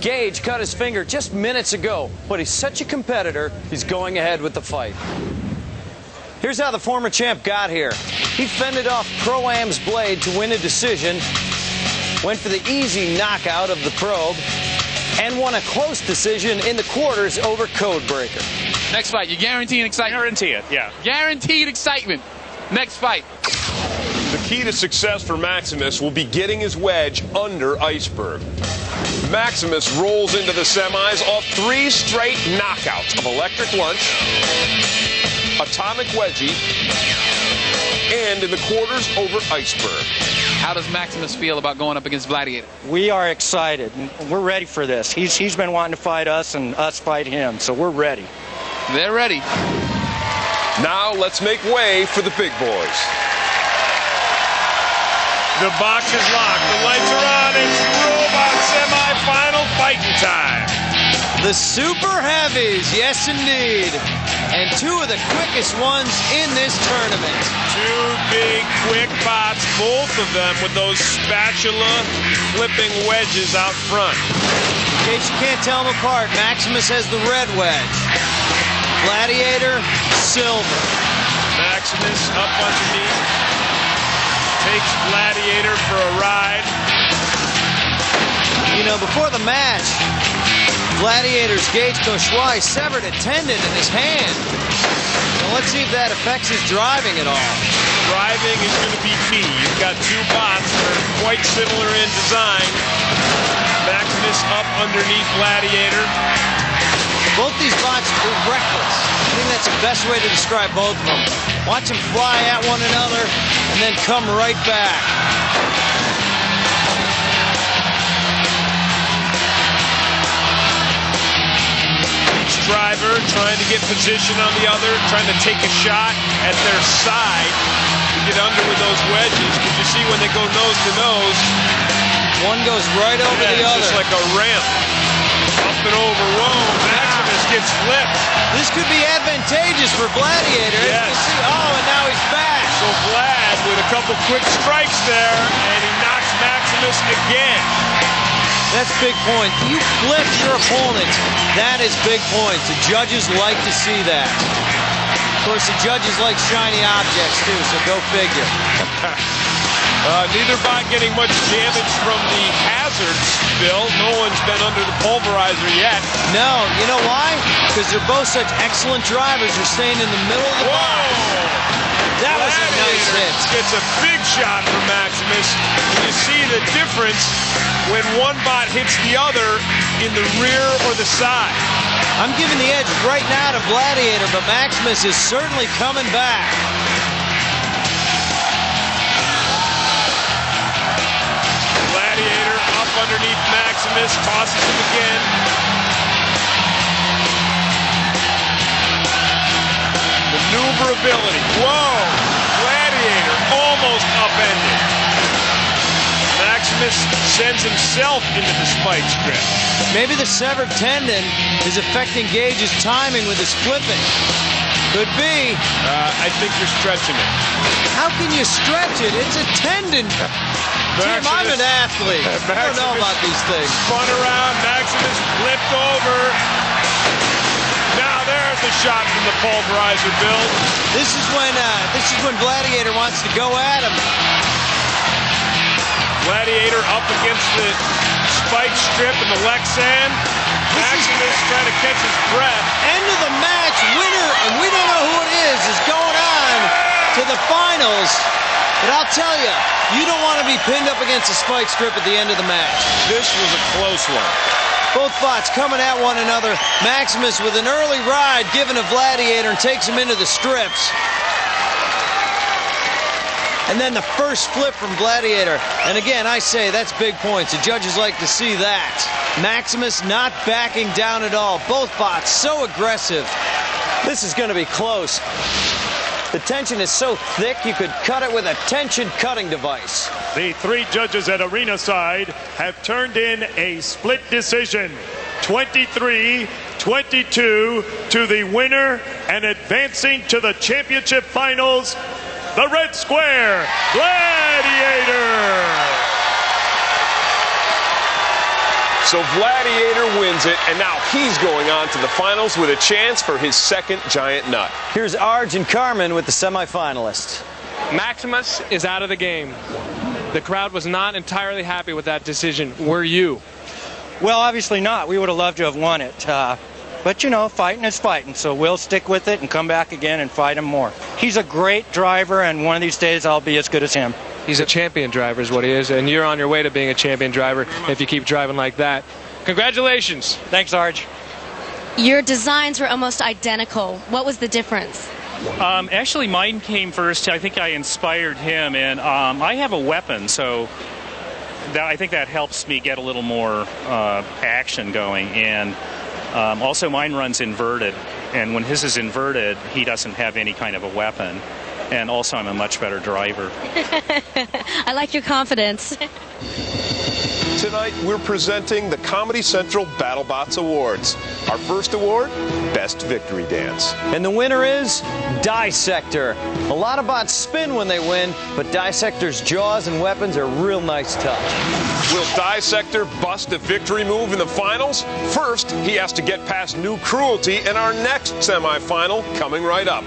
Gage cut his finger just minutes ago, but he's such a competitor, he's going ahead with the fight. Here's how the former champ got here. He fended off Pro-Am's blade to win a decision, went for the easy knockout of the probe, and won a close decision in the quarters over Codebreaker. Next fight, you guaranteeing excitement? Guarantee it, yeah. Guaranteed excitement. Next fight. The key to success for Maximus will be getting his wedge under Iceberg. Maximus rolls into the semis off 3 straight knockouts of Electric Lunch, Atomic Wedgie, and in the quarters over Iceberg. How does Maximus feel about going up against Vladiator? We are excited. We're ready for this. He's been wanting to fight us and us fight him, so we're ready. They're ready. Now let's make way for the big boys. The box is locked. The lights are on. It's Robot semi-final fighting time. The Super Heavies, yes indeed. And 2 of the quickest ones in this tournament. 2 big, quick bots, both of them with those spatula flipping wedges out front. In case you can't tell them apart, Maximus has the red wedge. Vladiator, silver. Maximus up underneath. Takes Vladiator for a ride. You know, before the match, Vladiator's Gage Koshwai severed a tendon in his hand. Now let's see if that affects his driving at all. Driving is going to be key. You've got 2 bots that are quite similar in design. Maximus up underneath Vladiator. Both these bots are reckless. I think that's the best way to describe both of them. Watch them fly at one another and then come right back. Each driver trying to get position on the other, trying to take a shot at their side to get under with those wedges. Because you see when they go nose to nose, one goes right over the other. It's just like a ramp. Up and over. Whoa, Maximus gets flipped. This could be advantageous for Vladiator. Yes. You can see, oh, and now he's back. So Vlad with a couple quick strikes there, and he knocks Maximus again. That's big point. You flip your opponent. That is big points. The judges like to see that. Of course, the judges like shiny objects, too, so go figure. Neither bot getting much damage from the hazards, Bill. No one's been under the pulverizer yet. No, you know why? Because they're both such excellent drivers. They're staying in the middle of the box. That was a nice hit. Gets a big shot from Maximus. And you see the difference when one bot hits the other in the rear or the side. I'm giving the edge right now to Vladiator, but Maximus is certainly coming back. Vladiator up underneath Maximus, tosses him again. Maneuverability. Whoa! Vladiator almost upended. Maximus sends himself into the spike strip. Maybe the severed tendon is affecting Gage's timing with his flipping. Could be. I think you're stretching it. How can you stretch it? It's a tendon. Tim, I'm an athlete. I don't know about these things. Spun around, Maximus flipped over. Now there's a shot from the pulverizer, Bill. This is when Vladiator wants to go at him. Vladiator up against the spike strip and the Lexan. Maximus trying to catch his breath. End of the match, winner, and we don't know who it is going on to the finals. But I'll tell you, you don't want to be pinned up against a spike strip at the end of the match. This was a close one. Both bots coming at one another. Maximus with an early ride given to Vladiator and takes him into the strips. And then the first flip from Vladiator. And again, I say that's big points. The judges like to see that. Maximus not backing down at all. Both bots so aggressive. This is going to be close. The tension is so thick you could cut it with a tension cutting device. The 3 judges at arena side have turned in a split decision. 23-22 to the winner and advancing to the championship finals, the red square, Vladiator. So Vladiator wins it, and now he's going on to the finals with a chance for his second giant nut. Here's Arj and Carmen with the semifinalists. Maximus is out of the game. The crowd was not entirely happy with that decision. Were you? Well, obviously not. We would have loved to have won it. But, you know, fighting is fighting, so we'll stick with it and come back again and fight him more. He's a great driver, and one of these days I'll be as good as him. He's a champion driver is what he is, and you're on your way to being a champion driver if you keep driving like that. Congratulations. Thanks, Arj. Your designs were almost identical. What was the difference? Actually, mine came first. I think I inspired him, and I have a weapon, so I think that helps me get a little more action going. And also, mine runs inverted, and when his is inverted, he doesn't have any kind of a weapon. And also, I'm a much better driver. I like your confidence. Tonight, we're presenting the Comedy Central Battlebots Awards. Our first award, Best Victory Dance. And the winner is Dissector. A lot of bots spin when they win, but Dissector's jaws and weapons are a real nice touch. Will Dissector bust a victory move in the finals? First, he has to get past New Cruelty in our next semifinal coming right up.